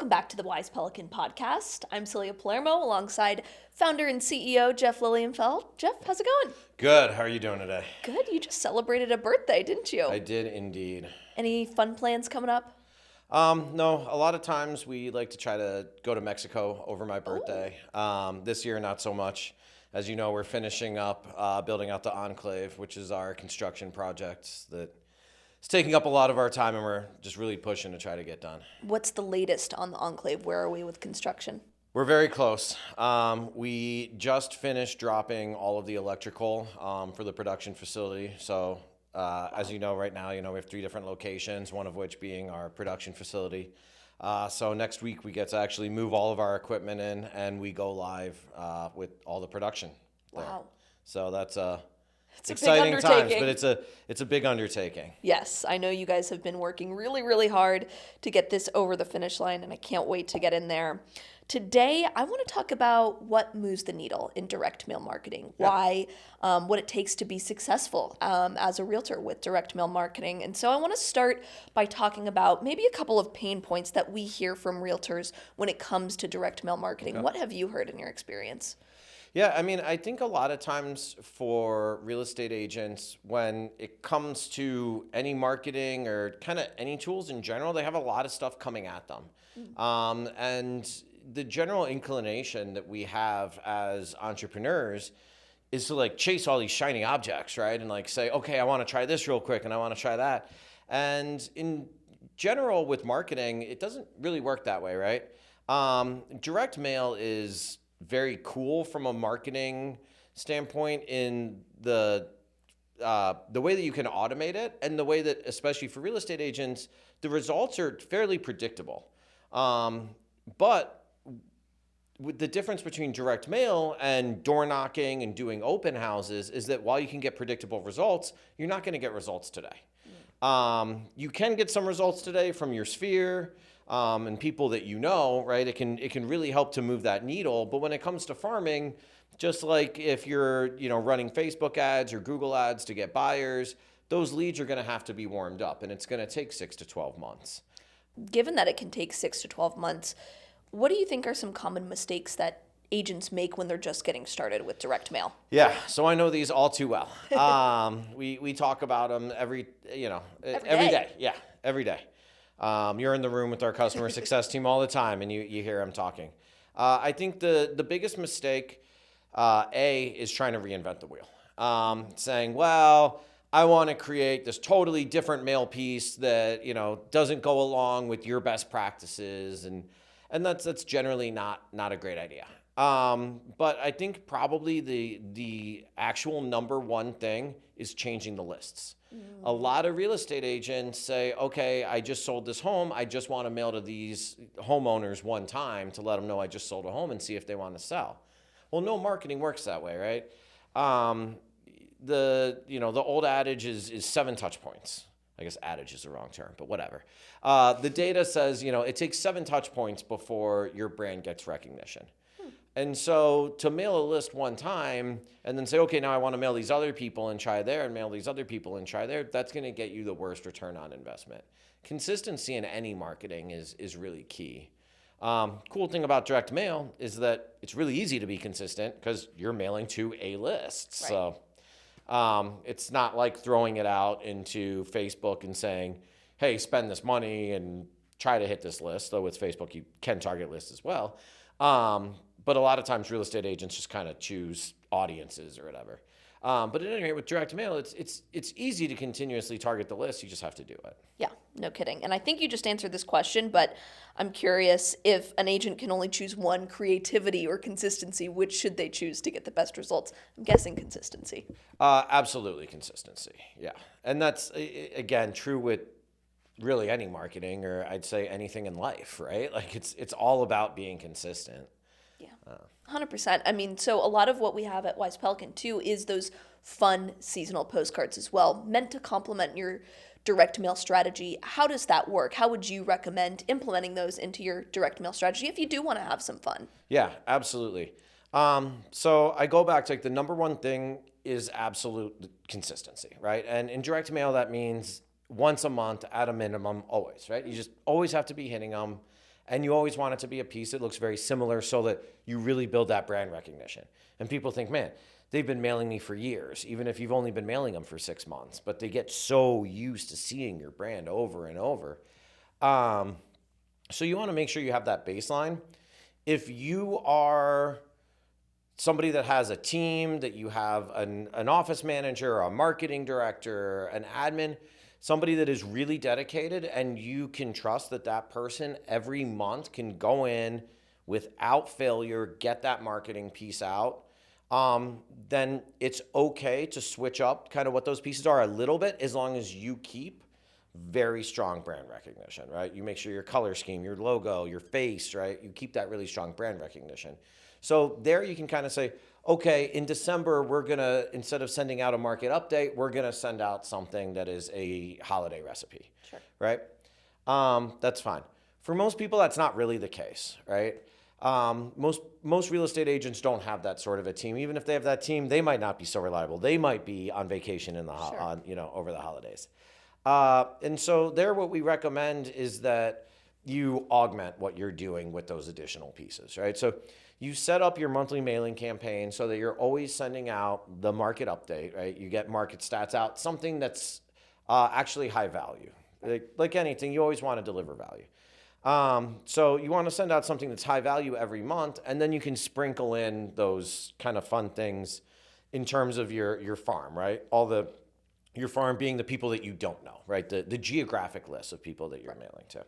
welcome back to the Wise Pelican Podcast. I'm Celia Palermo alongside founder and CEO Geoff Lilienfeld. Geoff, how's it going? Good. How are you doing today? Good. You just celebrated a birthday, didn't you? I did indeed. Any fun plans coming up? No, a lot of times we like to try to go to Mexico over my birthday. This year, not so much. As you know, we're finishing up building out the Enclave, which is our construction project that is taking up a lot of our time, and we're just really pushing to try to get done. What's the latest on the Enclave? Where are we with construction? We're very close. We just finished dropping all of the electrical for the production facility. So as you know, right now, we have 3 different locations, one of which being our production facility. So next week we get to actually move all of our equipment in, and we go live with all the production there. Wow. So that's It's exciting a big times, undertaking. but it's a big undertaking. Yes, I know you guys have been working really, really hard to get this over the finish line, and I can't wait to get in there. Today, I want to talk about what moves the needle in direct mail marketing, why, what it takes to be successful as a realtor with direct mail marketing. And so I want to start by talking about maybe a couple of pain points that we hear from realtors when it comes to direct mail marketing. Okay. What have you heard in your experience? Yeah, I think a lot of times for real estate agents, when it comes to any marketing or kind of any tools in general, they have a lot of stuff coming at them. And the general inclination that we have as entrepreneurs is to chase all these shiny objects, right? And say, okay, I want to try this real quick and I want to try that. And in general with marketing, it doesn't really work that way, right? Direct mail is very cool from a marketing standpoint in the way that you can automate it, and the way that, especially for real estate agents, the results are fairly predictable. But with the difference between direct mail and door knocking and doing open houses is that while you can get predictable results, you're not going to get results today. You can get some results today from your sphere and people that you know, right? It can really help to move that needle. But when it comes to farming, just like if you're running Facebook ads or Google ads to get buyers, those leads are going to have to be warmed up, and it's going to take 6 to 12 months. Given that it can take 6 to 12 months, what do you think are some common mistakes that agents make when they're just getting started with direct mail? Yeah, so I know these all too well. We talk about them every day. Yeah, every day. You're in the room with our customer success team all the time, and you hear them talking. I think the biggest mistake, is trying to reinvent the wheel. Saying, well, I want to create this totally different mail piece that, doesn't go along with your best practices, and that's generally not a great idea. But I think probably the actual number one thing is changing the lists. A lot of real estate agents say, okay, I just sold this home. I just want to mail to these homeowners one time to let them know I just sold a home and see if they want to sell. Well, no marketing works that way, right? The old adage is 7 touch points. I guess adage is the wrong term, but whatever. The data says, it takes 7 touch points before your brand gets recognition. And so to mail a list one time and then say, okay, now I want to mail these other people and try there, and mail these other people and try there, that's going to get you the worst return on investment. Consistency in any marketing is really key. Cool thing about direct mail is that it's really easy to be consistent because you're mailing to a list. Right. So it's not like throwing it out into Facebook and saying, hey, spend this money and try to hit this list. Though with Facebook, you can target lists as well. But a lot of times real estate agents just kind of choose audiences or whatever. But at any rate, with direct mail, it's easy to continuously target the list. You just have to do it. Yeah, no kidding. And I think you just answered this question, but I'm curious, if an agent can only choose one, creativity or consistency, which should they choose to get the best results? I'm guessing consistency. Absolutely consistency, yeah. And that's, again, true with really any marketing, or I'd say anything in life, right? It's all about being consistent. Yeah, 100%. So a lot of what we have at Wise Pelican too is those fun seasonal postcards as well, meant to complement your direct mail strategy. How does that work? How would you recommend implementing those into your direct mail strategy if you do want to have some fun? Yeah, absolutely. So I go back to the number one thing is absolute consistency, right? And in direct mail, that means once a month at a minimum, always, right? You just always have to be hitting them. And you always want it to be a piece that looks very similar so that you really build that brand recognition. And people think, man, they've been mailing me for years, even if you've only been mailing them for 6 months. But they get so used to seeing your brand over and over. So you want to make sure you have that baseline. If you are somebody that has a team, that you have an office manager, a marketing director, an admin, somebody that is really dedicated, and you can trust that that person every month can go in without failure, get that marketing piece out, then it's okay to switch up kind of what those pieces are a little bit, as long as you keep very strong brand recognition, right? You make sure your color scheme, your logo, your face, right? You keep that really strong brand recognition. So there you can kind of say, okay, in December, we're going to, instead of sending out a market update, we're going to send out something that is a holiday recipe, Sure. right? That's fine. For most people, that's not really the case, right? Most real estate agents don't have that sort of a team. Even if they have that team, they might not be so reliable. They might be on vacation in the Sure. over the holidays. And so there, what we recommend is that you augment what you're doing with those additional pieces, right? So you set up your monthly mailing campaign so that you're always sending out the market update, right? You get market stats out, something that's actually high value. Like anything, you always want to deliver value. So you want to send out something that's high value every month, and then you can sprinkle in those kind of fun things in terms of your farm, right? Your farm being the people that you don't know, right? The geographic list of people that you're mailing to.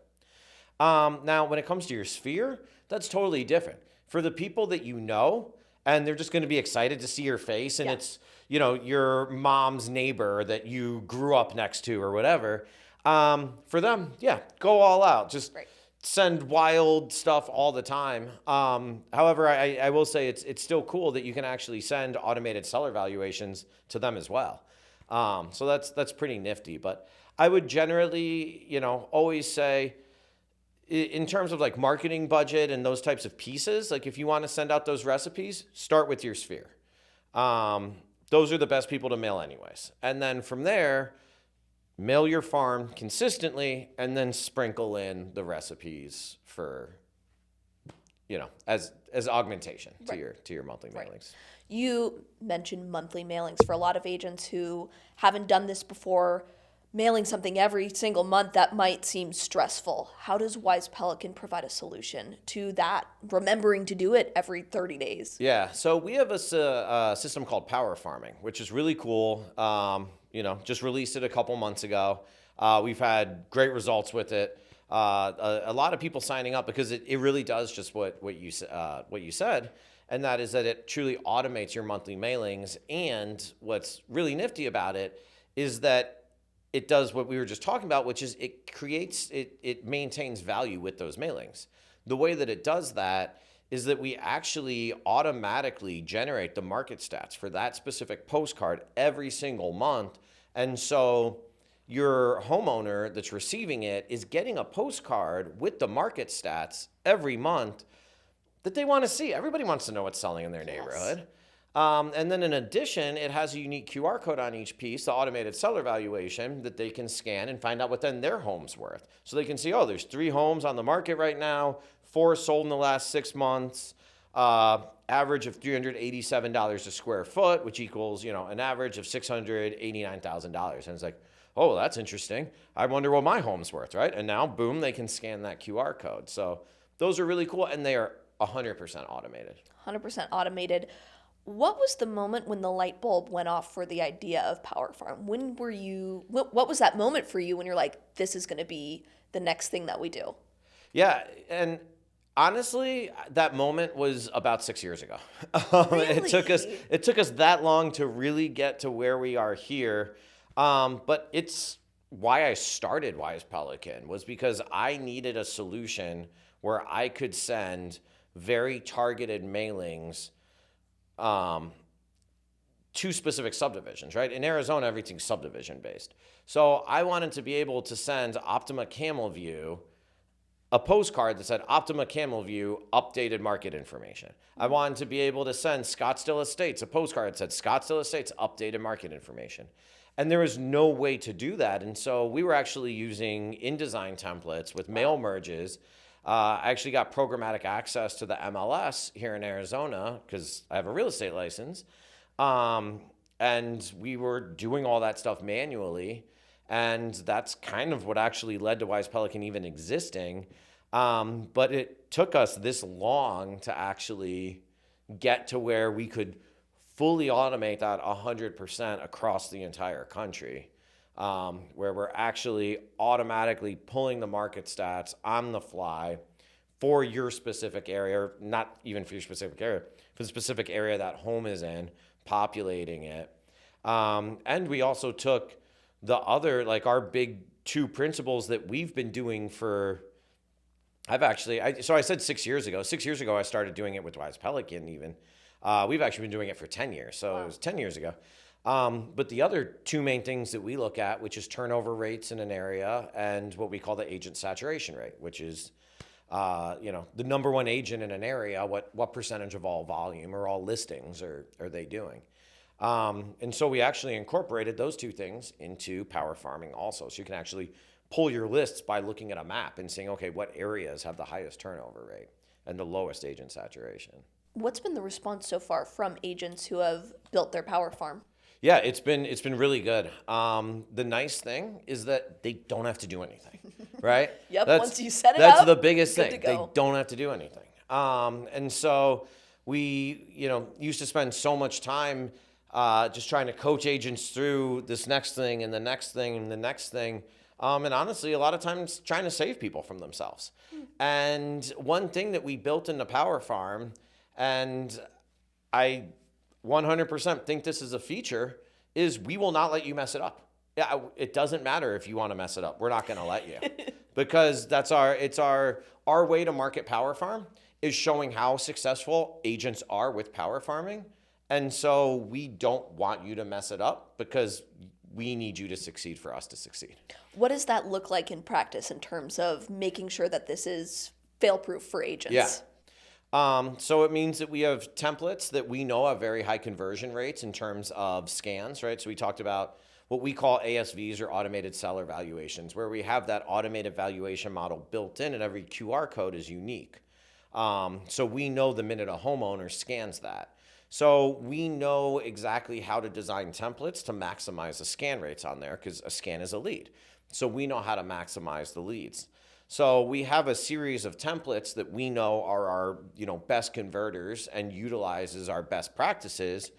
Now, when it comes to your sphere, that's totally different. For the people that you know, and they're just going to be excited to see your face, and it's, your mom's neighbor that you grew up next to or whatever, for them, go all out. Just send wild stuff all the time. However, I will say it's still cool that you can actually send automated seller valuations to them as well. So that's pretty nifty. But I would generally, always say, in terms of like marketing budget and those types of pieces, like if you want to send out those recipes, start with your sphere. Those are the best people to mail anyways. And then from there, mail your farm consistently, and then sprinkle in the recipes for, as augmentation to your monthly mailings. You mentioned monthly mailings. For a lot of agents who haven't done this before, mailing something every single month, that might seem stressful. How does Wise Pelican provide a solution to that, remembering to do it every 30 days? Yeah, so we have a system called Power Farming, which is really cool. Just released it a couple months ago. We've had great results with it. A lot of people signing up because it really does just what you said, and that is that it truly automates your monthly mailings. And what's really nifty about it is that it does what we were just talking about, which is it maintains value with those mailings. The way that it does that is that we actually automatically generate the market stats for that specific postcard every single month. And so your homeowner that's receiving it is getting a postcard with the market stats every month that they want to see. Everybody wants to know what's selling in their neighborhood. And then in addition, it has a unique QR code on each piece, the automated seller valuation, that they can scan and find out what then their home's worth. So they can see, there's 3 homes on the market right now, 4 sold in the last 6 months, average of $387 a square foot, which equals, an average of $689,000. And it's like, that's interesting. I wonder what my home's worth, right? And now, boom, they can scan that QR code. So those are really cool, and they are 100% automated. 100% automated. What was the moment when the light bulb went off for the idea of Power Farm? What was that moment for you when you're like, this is going to be the next thing that we do? Yeah, and honestly, that moment was about 6 years ago. Really? It took us that long to really get to where we are here. But it's why I started Wise Pelican, was because I needed a solution where I could send very targeted mailings to specific subdivisions, right? In Arizona, everything's subdivision based. So I wanted to be able to send Optima Camel View a postcard that said Optima Camel View updated market information. I wanted to be able to send Scottsdale Estates a postcard that said Scottsdale Estates updated market information. And there was no way to do that. And so we were actually using InDesign templates with mail merges I actually got programmatic access to the MLS here in Arizona because I have a real estate license. And we were doing all that stuff manually. And that's kind of what actually led to Wise Pelican even existing. But it took us this long to actually get to where we could fully automate that 100% across the entire country, where we're actually automatically pulling the market stats on the fly for your specific area, or not even for your specific area, for the specific area that home is in, populating it. And we also took the other, like our big two principles that we've been doing for, so I said 6 years ago. 6 years ago, I started doing it with Wise Pelican even. We've actually been doing it for 10 years, so It was 10 years ago. But the other two main things that we look at, which is turnover rates in an area and what we call the agent saturation rate, which is, the number one agent in an area, what percentage of all volume or all listings are they doing? And so we actually incorporated those two things into power farming also. So you can actually pull your lists by looking at a map and saying, okay, what areas have the highest turnover rate and the lowest agent saturation? What's been the response so far from agents who have built their power farm? Yeah, it's been really good. The nice thing is that they don't have to do anything, right? Yep, once you set it that's up, the biggest good thing. to They go. don't have to do anything. And so we, used to spend so much time just trying to coach agents through this next thing and the next thing and the next thing. And honestly, a lot of times trying to save people from themselves. And one thing that we built in the Power Farm, and I 100% think this is a feature, is we will not let you mess it up. Yeah, it doesn't matter if you want to mess it up. We're not going to let you. Because it's our way to market Power Farm is showing how successful agents are with power farming. And so we don't want you to mess it up because we need you to succeed for us to succeed. What does that look like in practice in terms of making sure that this is fail-proof for agents? Yeah. So it means that we have templates that we know have very high conversion rates in terms of scans, right? So we talked about what we call ASVs or automated seller valuations, where we have that automated valuation model built in and every QR code is unique. So we know the minute a homeowner scans that. So we know exactly how to design templates to maximize the scan rates on there because a scan is a lead. So we know how to maximize the leads. So we have a series of templates that we know are our, best converters and utilizes our best practices.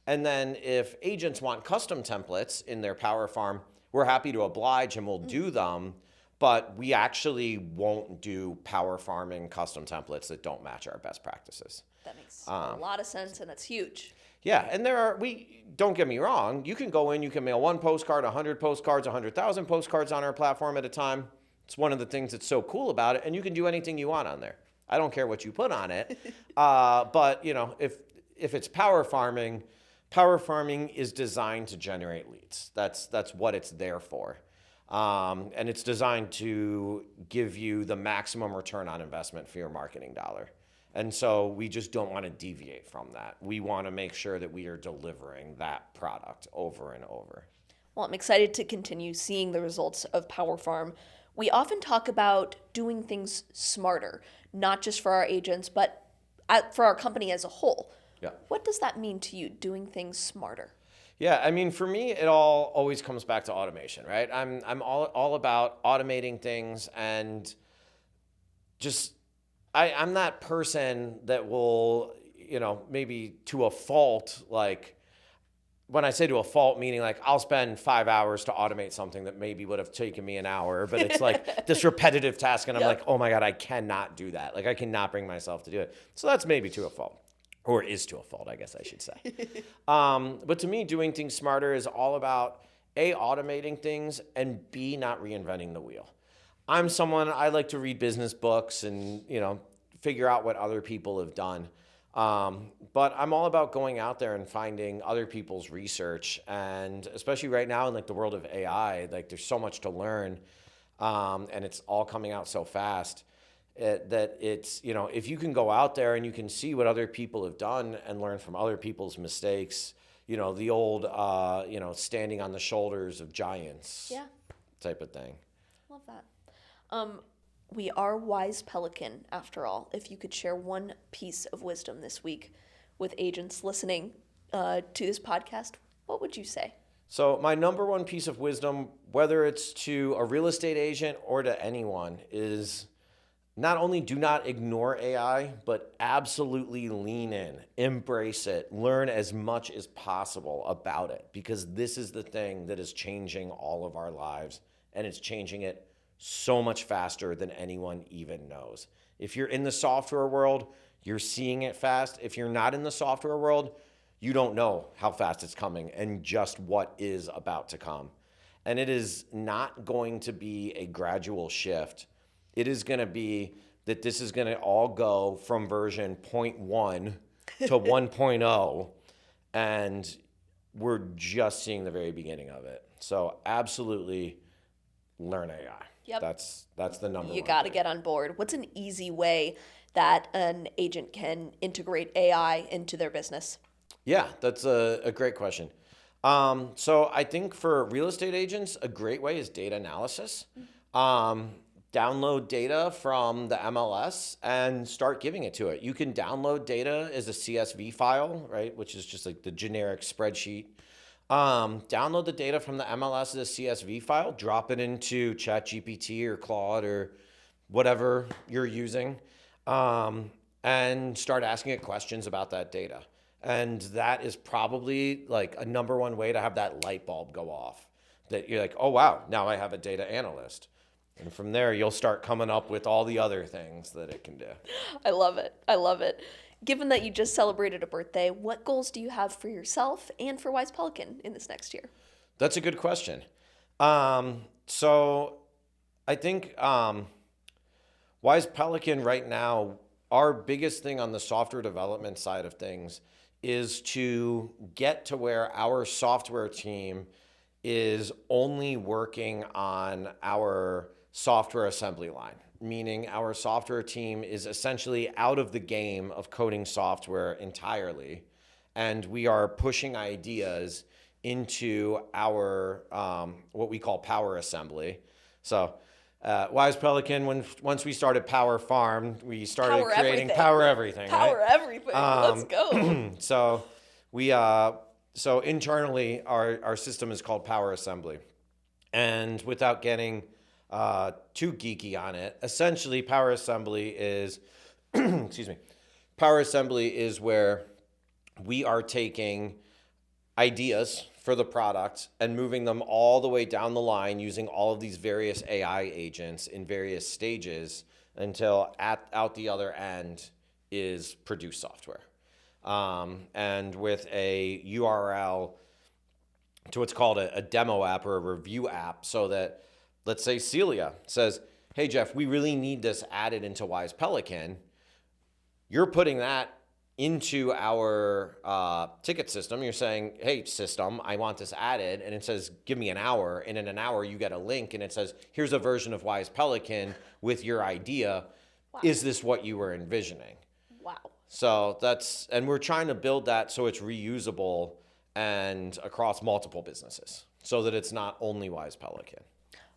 And then if agents want custom templates in their power farm, we're happy to oblige and we'll do them, but we actually won't do power farming custom templates that don't match our best practices. That makes a lot of sense, and that's huge. Yeah, and don't get me wrong, you can go in, you can mail one postcard, 100 postcards, 100,000 postcards on our platform at a time. It's one of the things that's so cool about it, and you can do anything you want on there. I don't care what you put on it, but if it's power farming is designed to generate leads. That's what it's there for, and it's designed to give you the maximum return on investment for your marketing dollar. And so we just don't want to deviate from that. We want to make sure that we are delivering that product over and over. Well, I'm excited to continue seeing the results of Power Farm. We often talk about doing things smarter, not just for our agents, but for our company as a whole. Yeah. What does that mean to you, doing things smarter? Yeah, I mean, for me, it all always comes back to automation, right? I'm all about automating things and just I'm that person that will, maybe to a fault, like when I say to a fault, meaning like I'll spend 5 hours to automate something that maybe would have taken me an hour, but it's like this repetitive task. And I'm like, oh my God, I cannot do that. Like I cannot bring myself to do it. So that's maybe to a fault, or is to a fault, I guess I should say. But to me, doing things smarter is all about A, automating things, and B, not reinventing the wheel. I like to read business books and, figure out what other people have done. But I'm all about going out there and finding other people's research. And especially right now in like the world of AI, like there's so much to learn. And it's all coming out so fast that it's, if you can go out there and you can see what other people have done and learn from other people's mistakes, the old, standing on the shoulders of giants type of thing. Love that. We are Wise Pelican, after all. If you could share one piece of wisdom this week with agents listening to this podcast, what would you say? So my number one piece of wisdom, whether it's to a real estate agent or to anyone, is not only do not ignore AI, but absolutely lean in, embrace it, learn as much as possible about it, because this is the thing that is changing all of our lives, and it's changing it so much faster than anyone even knows. If you're in the software world, you're seeing it fast. If you're not in the software world, you don't know how fast it's coming and just what is about to come. And it is not going to be a gradual shift. It is going to be that this is going to all go from version 0.1 to 1.0, and we're just seeing the very beginning of it. So absolutely learn AI. Yep. That's the number one. You got to thing. get on board. What's an easy way that an agent can integrate AI into their business? Yeah, that's a great question. So I think for real estate agents, a great way is data analysis. Download data from the MLS and start giving it to it. You can download data as a CSV file, right, which is just like the generic spreadsheet. Download the data from the MLS as a CSV file, drop it into ChatGPT or Claude or whatever you're using, and start asking it questions about that data. And that is probably like a number one way to have that light bulb go off, that you're like, oh, wow, now I have a data analyst. And from there, you'll start coming up with all the other things that it can do. I love it. I love it. Given that you just celebrated a birthday, what goals do you have for yourself and for Wise Pelican in this next year? That's a good question. So I think Wise Pelican right now, our biggest thing on the software development side of things is to get to where our software team is only working on our software assembly line, meaning our software team is essentially out of the game of coding software entirely, and we are pushing ideas into our what we call power assembly. So Wise Pelican, once we started Power Farm, we started creating Power Everything. Power right? Everything. Let's go. So so internally, our system is called Power Assembly. And without getting too geeky on it, essentially Power Assembly is, excuse me, Power Assembly is where we are taking ideas for the product and moving them all the way down the line using all of these various AI agents in various stages until out the other end is produced software. And with a URL to what's called a demo app or a review app, so that, let's say Celia says, hey, Geoff, we really need this added into Wise Pelican. You're putting that into our ticket system. You're saying, hey, system, I want this added. And it says, give me an hour. And in an hour, you get a link. And it says, here's a version of Wise Pelican with your idea. Wow. Is this what you were envisioning? Wow. So and we're trying to build that so it's reusable and across multiple businesses so that it's not only Wise Pelican.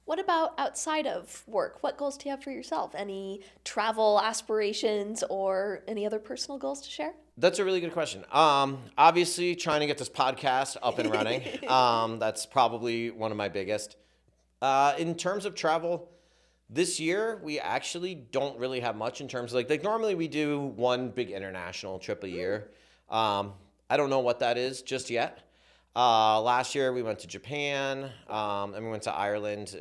What about outside of work? What goals do you have for yourself? Any travel aspirations or any other personal goals to share? That's a really good question. Obviously, trying to get this podcast up and running. That's probably one of my biggest. In terms of travel, this year, we actually don't really have much in terms of like normally we do one big international trip a year. I don't know what that is just yet. Last year we went to Japan, and we went to Ireland.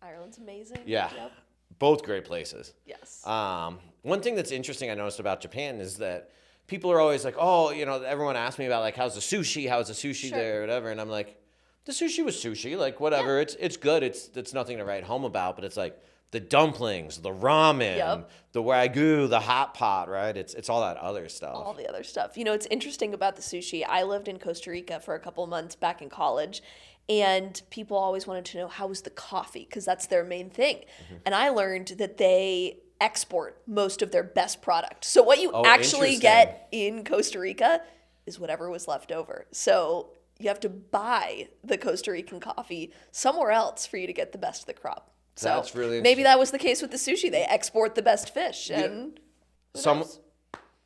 Ireland's amazing. Yeah, Yep. Both great places. Yes. One thing that's interesting I noticed about Japan is that people are always like, oh, everyone asks me about like, how's the sushi Sure. there or whatever. And I'm like, the sushi was sushi, like whatever. Yeah. It's good. It's nothing to write home about, but it's like the dumplings, the ramen, Yep. the wagyu, the hot pot, right? It's all that other stuff. All the other stuff. It's interesting about the sushi. I lived in Costa Rica for a couple months back in college, and people always wanted to know how was the coffee, because that's their main thing. Mm-hmm. And I learned that they export most of their best product. So what you actually get in Costa Rica is whatever was left over. So you have to buy the Costa Rican coffee somewhere else for you to get the best of the crop. So That's really maybe interesting. that was the case with the sushi. They export the best fish, and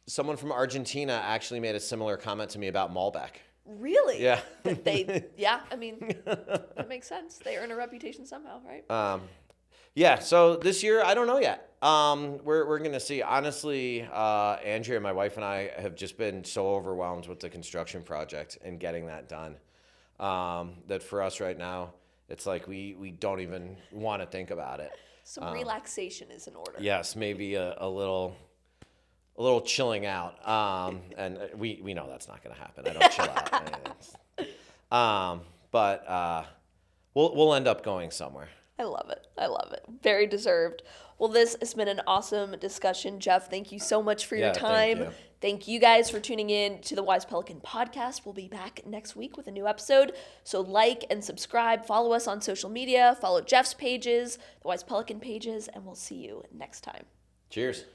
Someone from Argentina actually made a similar comment to me about Malbec. really, Yeah. I mean, that makes sense. They earn a reputation somehow, right? Yeah, so this year, I don't know yet. We're going to see. Honestly, Andrea, my wife, and I have just been so overwhelmed with the construction project and getting that done that for us right now, it's like we don't even want to think about it. Some relaxation is in order. Yes, maybe a little chilling out. And we know that's not going to happen. I don't chill out. But we'll end up going somewhere. I love it. I love it. Very deserved. Well, this has been an awesome discussion. Geoff, thank you so much for your time. Thank you. Thank you guys for tuning in to the Wise Pelican Podcast. We'll be back next week with a new episode. So like and subscribe. Follow us on social media. Follow Geoff's pages, the Wise Pelican pages, and we'll see you next time. Cheers.